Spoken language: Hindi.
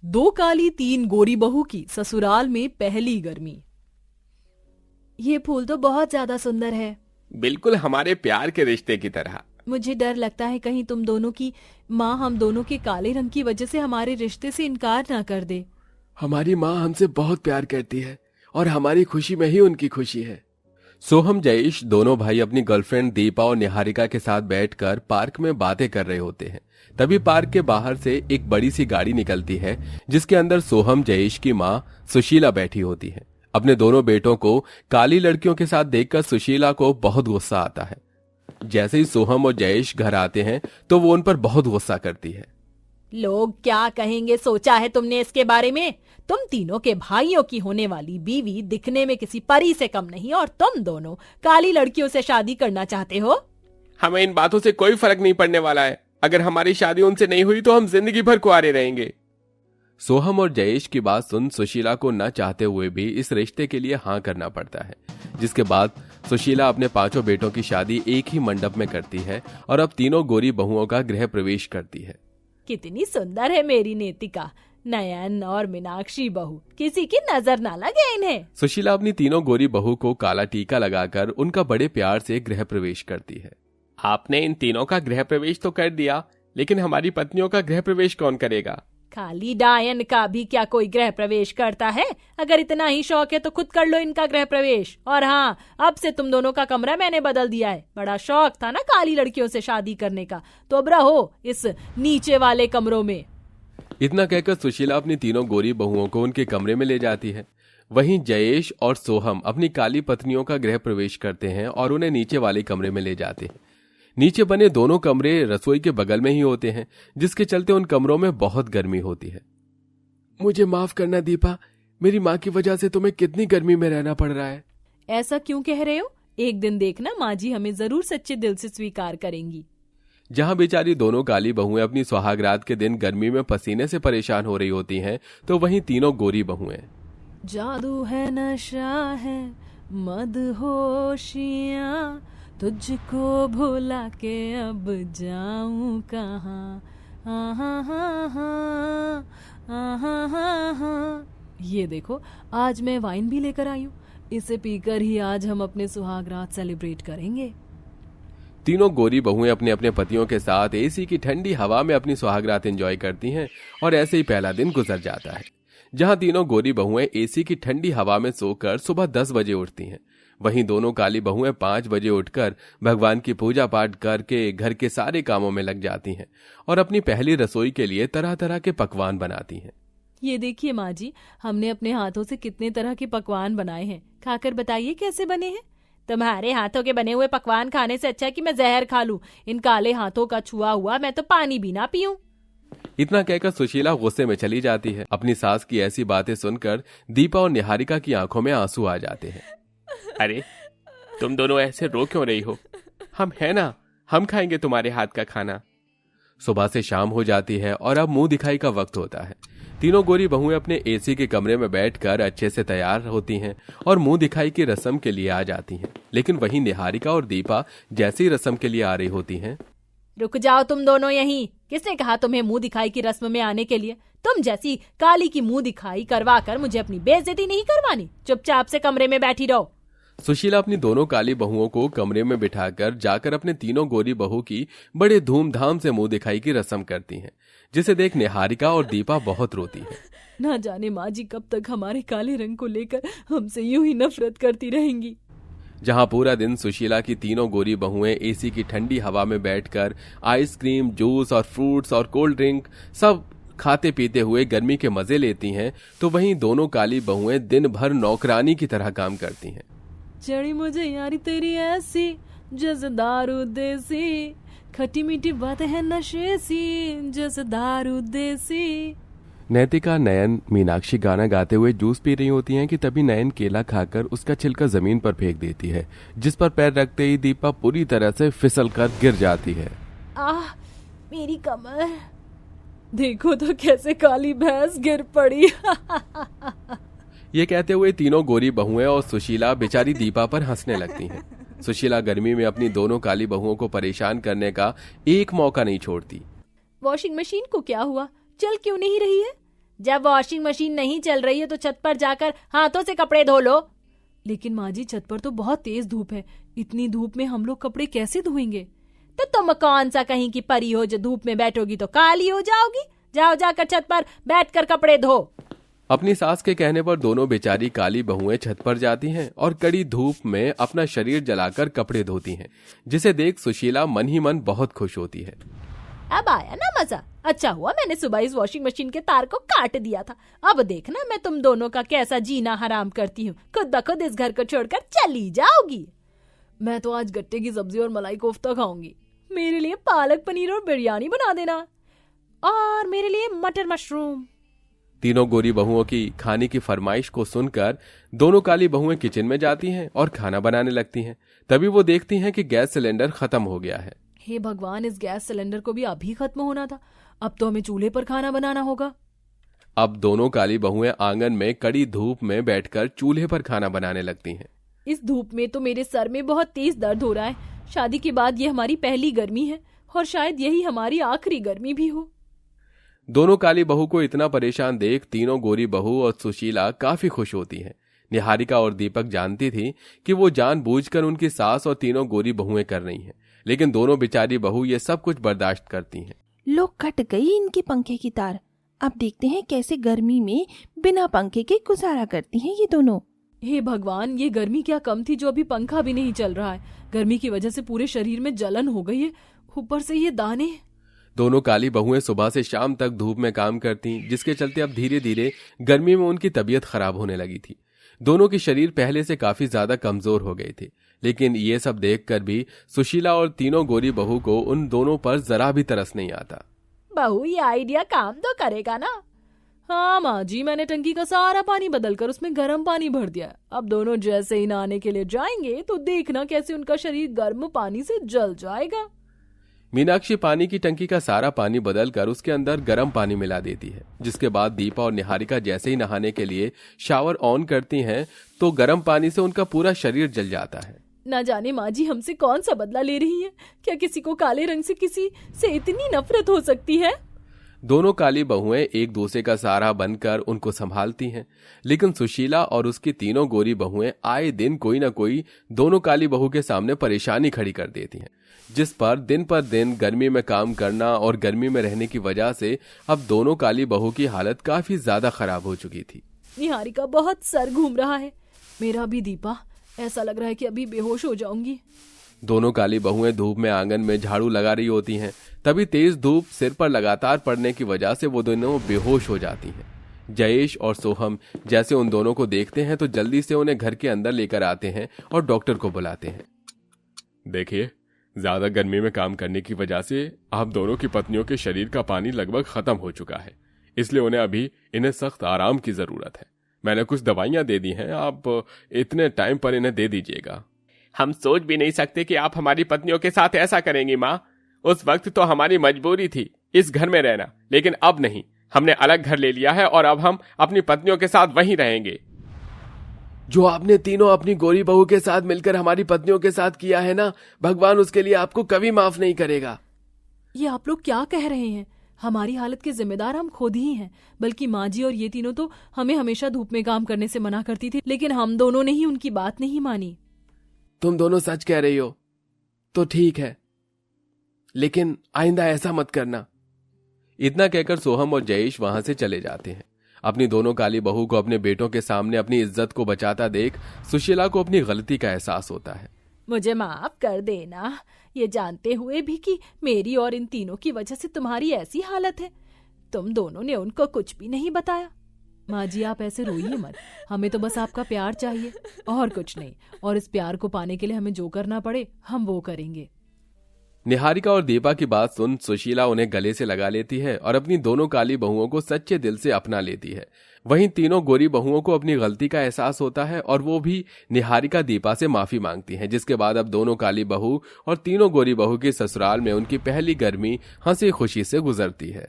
दो काली तीन गोरी बहू की ससुराल में पहली गर्मी। ये फूल तो बहुत ज्यादा सुंदर है। बिल्कुल हमारे प्यार के रिश्ते की तरह। मुझे डर लगता है कहीं तुम दोनों की माँ हम दोनों के काले रंग की वजह से हमारे रिश्ते से इनकार ना कर दे। हमारी माँ हमसे बहुत प्यार करती है और हमारी खुशी में ही उनकी खुशी है। सोहम जयेश दोनों भाई अपनी गर्लफ्रेंड दीपा और निहारिका के साथ बैठकर पार्क में बातें कर रहे होते हैं। तभी पार्क के बाहर से एक बड़ी सी गाड़ी निकलती है जिसके अंदर सोहम जयेश की माँ सुशीला बैठी होती है। अपने दोनों बेटों को काली लड़कियों के साथ देखकर सुशीला को बहुत गुस्सा आता है। जैसे ही सोहम और जयेश घर आते हैं तो वो उन पर बहुत गुस्सा करती है। लोग क्या कहेंगे सोचा है तुमने इसके बारे में? तुम तीनों के भाइयों की होने वाली बीवी दिखने में किसी परी से कम नहीं और तुम दोनों काली लड़कियों से शादी करना चाहते हो। हमें इन बातों से कोई फर्क नहीं पड़ने वाला है। अगर हमारी शादी उनसे नहीं हुई तो हम जिंदगी भर कुंवारे रहेंगे। सोहम और जयेश की बात सुन सुशीला को न चाहते हुए भी इस रिश्ते के लिए हाँ करना पड़ता है, जिसके बाद सुशीला अपने पांचों बेटों की शादी एक ही मंडप में करती है और अब तीनों गोरी बहुओं का गृह प्रवेश करती है। कितनी सुंदर है मेरी नेतिका, नयन और मीनाक्षी बहू, किसी की नजर ना लगे इन्हें। सुशीला अपनी तीनों गोरी बहू को काला टीका लगाकर उनका बड़े प्यार से गृह प्रवेश करती है। आपने इन तीनों का गृह प्रवेश तो कर दिया, लेकिन हमारी पत्नियों का गृह प्रवेश कौन करेगा? खाली डायन का भी क्या कोई गृह प्रवेश करता है? अगर इतना ही शौक है तो खुद कर लो इनका गृह प्रवेश। और हाँ, अब से तुम दोनों का कमरा मैंने बदल दिया है। बड़ा शौक था ना काली लड़कियों से शादी करने का, तो अब रहो इस नीचे वाले कमरों में। इतना कहकर सुशीला अपनी तीनों गोरी बहुओं को उनके कमरे में ले जाती है। वहीं जयेश और सोहम अपनी काली पत्नियों का गृह प्रवेश करते हैं और उन्हें नीचे वाले कमरे में ले जाते हैं। नीचे बने दोनों कमरे रसोई के बगल में ही होते हैं, जिसके चलते उन कमरों में बहुत गर्मी होती है। मुझे माफ करना दीपा, मेरी माँ की वजह से तुम्हें कितनी गर्मी में रहना पड़ रहा है। ऐसा क्यों कह रहे हो? एक दिन देखना माँ जी हमें जरूर सच्चे दिल से स्वीकार करेंगी। जहां बेचारी दोनों काली बहुएं अपनी सुहागरात के दिन गर्मी में पसीने से परेशान हो रही होती हैं, तो वहीं तीनों गोरी बहुएं जादू है नशा है मदहोशियाँ, तुझको भुला के अब जाऊं कहाँ। ये देखो आज मैं वाइन भी लेकर आई हूँ, इसे पीकर ही आज हम अपने सुहागरात सेलिब्रेट करेंगे। तीनों गोरी बहुएं अपने अपने पतियों के साथ एसी की ठंडी हवा में अपनी सुहागरात एंजॉय करती हैं और ऐसे ही पहला दिन गुजर जाता है। जहां तीनों गोरी बहुएं एसी की ठंडी हवा में सोकर सुबह 10 बजे उठती हैं, वहीं दोनों काली बहुएं 5 बजे उठकर भगवान की पूजा पाठ करके घर के सारे कामों में लग जाती हैं और अपनी पहली रसोई के लिए तरह तरह के पकवान बनाती हैं। ये देखिए माँ जी, हमने अपने हाथों से कितने तरह के पकवान बनाए हैं, खाकर बताइए कैसे बने हैं। तुम्हारे हाथों के बने हुए पकवान खाने से अच्छा है कि मैं जहर खा लूं। इन काले हाथों का छुआ हुआ मैं तो पानी भी ना पीऊं। इतना कहकर सुशीला गुस्से में चली जाती है। अपनी सास की ऐसी बातें सुनकर दीपा और निहारिका की आंखों में आंसू आ जाते हैं। अरे तुम दोनों ऐसे रो क्यों रही हो? हम है ना, हम खाएंगे तुम्हारे हाथ का खाना। सुबह से शाम हो जाती है और अब मुंह दिखाई का वक्त होता है। तीनों गोरी बहुएं अपने एसी के कमरे में बैठकर अच्छे से तैयार होती हैं और मुंह दिखाई की रस्म के लिए आ जाती हैं। लेकिन वहीं निहारिका और दीपा जैसी रस्म के लिए आ रही होती हैं। रुक जाओ तुम दोनों यहीं। किसने कहा तुम्हें मुंह दिखाई की रस्म में आने के लिए? तुम जैसी काली की मुंह दिखाई करवा कर मुझे अपनी बेइज्जती नहीं करवानी। चुपचाप से कमरे में बैठी रहो। सुशीला अपनी दोनों काली बहुओं को कमरे में बिठाकर जाकर अपने तीनों गोरी बहू की बड़े धूमधाम से मुंह दिखाई की रस्म करती हैं, जिसे देख निहारिका और दीपा बहुत रोती है। ना जाने माँ जी कब तक हमारे काले रंग को लेकर हमसे यूं ही नफरत करती रहेंगी। जहां पूरा दिन सुशीला की तीनों गोरी बहुएं एसी की ठंडी हवा में बैठकर आइसक्रीम, जूस और फ्रूट्स और कोल्ड ड्रिंक सब खाते पीते हुए गर्मी के मजे लेती हैं, तो वहीं दोनों काली बहुएं दिन भर नौकरानी की तरह काम करती हैं। चढ़ी मुझे यारी तेरी ऐसी जैसे दारू देसी, खट्टी मीठी बातें हैं नशे सी जैसे दारू देसी। नैतिका, नयन, मीनाक्षी गाना गाते हुए जूस पी रही होती हैं कि तभी नयन केला खाकर उसका छिलका जमीन पर फेंक देती है, जिस पर पैर रखते ही दीपा पूरी तरह से फिसलकर गिर जाती है। आह मेरी कमर, देखो तो कैसे काली भैंस गिर पड़ी। ये कहते हुए तीनों गोरी बहुएं और सुशीला बेचारी दीपा पर हंसने लगती हैं। सुशीला गर्मी में अपनी दोनों काली बहुओं को परेशान करने का एक मौका नहीं छोड़ती। वॉशिंग मशीन को क्या हुआ, चल क्यों नहीं रही है? जब वॉशिंग मशीन नहीं चल रही है तो छत पर जाकर हाथों से कपड़े धो लो। लेकिन माँ जी छत पर तो बहुत तेज धूप है, इतनी धूप में हम लोग कपड़े कैसे धोएंगे? तो तुम कौन सा कहीं की परी हो जो धूप में बैठोगी तो काली हो जाओगी? जाओ जाकर छत पर बैठकर कपड़े धो। अपनी सास के कहने पर दोनों बेचारी काली बहुएं छत पर जाती हैं और कड़ी धूप में अपना शरीर जलाकर कपड़े धोती हैं, जिसे देख सुशीला मन ही मन बहुत खुश होती है। अब आया ना मजा। अच्छा हुआ मैंने सुबह इस वॉशिंग मशीन के तार को काट दिया था। अब देखना मैं तुम दोनों का कैसा जीना हराम करती हूँ। खुद ब खुद इस घर को छोड़कर चली जाओगी। मैं तो आज गट्टे की सब्जी और मलाई कोफ्ता खाऊंगी। मेरे लिए पालक पनीर और बिरयानी बना देना। और मेरे लिए मटर मशरूम। तीनों गोरी बहुओं की खाने की फरमाइश को सुनकर दोनों काली बहुएं किचन में जाती हैं और खाना बनाने लगती हैं। तभी वो देखती हैं कि गैस सिलेंडर खत्म हो गया है। हे भगवान, इस गैस सिलेंडर को भी अभी खत्म होना था। अब तो हमें चूल्हे पर खाना बनाना होगा। अब दोनों काली बहुएं आंगन में कड़ी धूप में बैठकर चूल्हे पर खाना बनाने लगती हैं। इस धूप में तो मेरे सर में बहुत तेज दर्द हो रहा है। शादी के बाद ये हमारी पहली गर्मी है और शायद यही हमारी आखिरी गर्मी भी हो। दोनों काली बहू को इतना परेशान देख तीनों गोरी बहू और सुशीला काफी खुश होती हैं। निहारिका और दीपक जानती थी कि वो जानबूझकर उनकी सास और तीनों गोरी बहुएं कर रही हैं, लेकिन दोनों बेचारी बहू ये सब कुछ बर्दाश्त करती हैं। लो कट गई इनके पंखे की तार। अब देखते हैं कैसे गर्मी में बिना पंखे के गुजारा करती हैं ये दोनों। हे भगवान, ये गर्मी क्या कम थी जो अभी पंखा भी नहीं चल रहा है। गर्मी की वजह से पूरे शरीर में जलन हो गई है, ऊपर से ये दाने। दोनों काली बहुएं सुबह से शाम तक धूप में काम करती, जिसके चलते अब धीरे धीरे गर्मी में उनकी तबीयत खराब होने लगी थी। दोनों की शरीर पहले से काफी ज्यादा कमजोर हो गई थी, लेकिन ये सब देखकर भी सुशीला और तीनों गोरी बहू को उन दोनों पर जरा भी तरस नहीं आता। बहू, ये आइडिया काम तो करेगा ना? हाँ माँ जी, मैंने टंकी का सारा पानी बदलकर उसमें गर्म पानी भर दिया। अब दोनों जैसे ही नहाने के लिए जाएंगे तो देखना कैसे उनका शरीर गर्म पानी से जल जाएगा। मीनाक्षी पानी की टंकी का सारा पानी बदलकर उसके अंदर गर्म पानी मिला देती है, जिसके बाद दीपा और निहारिका जैसे ही नहाने के लिए शावर ऑन करती हैं तो गर्म पानी से उनका पूरा शरीर जल जाता है। न जाने माँ जी हमसे कौन सा बदला ले रही है। क्या किसी को काले रंग से किसी से इतनी नफरत हो सकती है? दोनों काली बहुएं एक दूसरे का सहारा बनकर उनको संभालती हैं, लेकिन सुशीला और उसकी तीनों गोरी बहुएं आए दिन कोई न कोई दोनों काली बहू के सामने परेशानी खड़ी कर देती हैं, जिस पर दिन गर्मी में काम करना और गर्मी में रहने की वजह से अब दोनों काली बहू की हालत काफी ज्यादा खराब हो चुकी थी। निहारिका बहुत सर घूम रहा है। मेरा भी दीपा, ऐसा लग रहा है कि अभी बेहोश हो जाऊंगी। दोनों काली बहुएं धूप में आंगन में झाड़ू लगा रही होती हैं। तभी तेज धूप सिर पर लगातार पड़ने की वजह से वो दोनों बेहोश हो जाती हैं। जयेश और सोहम जैसे उन दोनों को देखते हैं तो जल्दी से उन्हें घर के अंदर लेकर आते हैं और डॉक्टर को बुलाते हैं। देखिए, ज्यादा गर्मी में काम करने की वजह से आप दोनों की पत्नियों के शरीर का पानी लगभग खत्म हो चुका है, इसलिए उन्हें अभी इन्हें सख्त आराम की जरूरत है। मैंने कुछ दवाइयां दे दी हैं, आप इतने टाइम पर इन्हें दे दीजिएगा। हम सोच भी नहीं सकते कि आप हमारी पत्नियों के साथ ऐसा करेंगी माँ। उस वक्त तो हमारी मजबूरी थी इस घर में रहना, लेकिन अब नहीं। हमने अलग घर ले लिया है और अब हम अपनी पत्नियों के साथ वहीं रहेंगे। जो आपने तीनों अपनी गोरी बहू के साथ मिलकर हमारी पत्नियों के साथ किया है ना, भगवान उसके लिए आपको कभी माफ नहीं करेगा। ये आप लोग क्या कह रहे हैं? हमारी हालत के जिम्मेदार हम खुद ही हैं। बल्कि माँ जी और ये तीनों तो हमें हमेशा धूप में काम करने से मना करती थी, लेकिन हम दोनों ने ही उनकी बात नहीं मानी। तुम दोनों सच कह रही हो तो ठीक है, लेकिन आइंदा ऐसा मत करना। इतना कहकर सोहम और जयेश वहां से चले जाते हैं। अपनी दोनों काली बहू को अपने बेटों के सामने अपनी इज्जत को बचाता देख सुशीला को अपनी गलती का एहसास होता है। मुझे माफ कर देना, ये जानते हुए भी कि मेरी और इन तीनों की वजह से तुम्हारी ऐसी हालत है। तुम दोनों ने उनको कुछ भी नहीं बताया। माँ जी आप ऐसे रोइए मत, हमें तो बस आपका प्यार चाहिए और कुछ नहीं। और इस प्यार को पाने के लिए हमें जो करना पड़े हम वो करेंगे। निहारिका और दीपा की बात सुन सुशीला उन्हें गले से लगा लेती है और अपनी दोनों काली बहुओं को सच्चे दिल से अपना लेती है। वहीं तीनों गोरी बहुओं को अपनी गलती का एहसास होता है और वो भी निहारिका दीपा से माफी मांगती हैं, जिसके बाद अब दोनों काली बहू और तीनों गोरी बहू की ससुराल में उनकी पहली गर्मी हंसी खुशी से गुजरती है।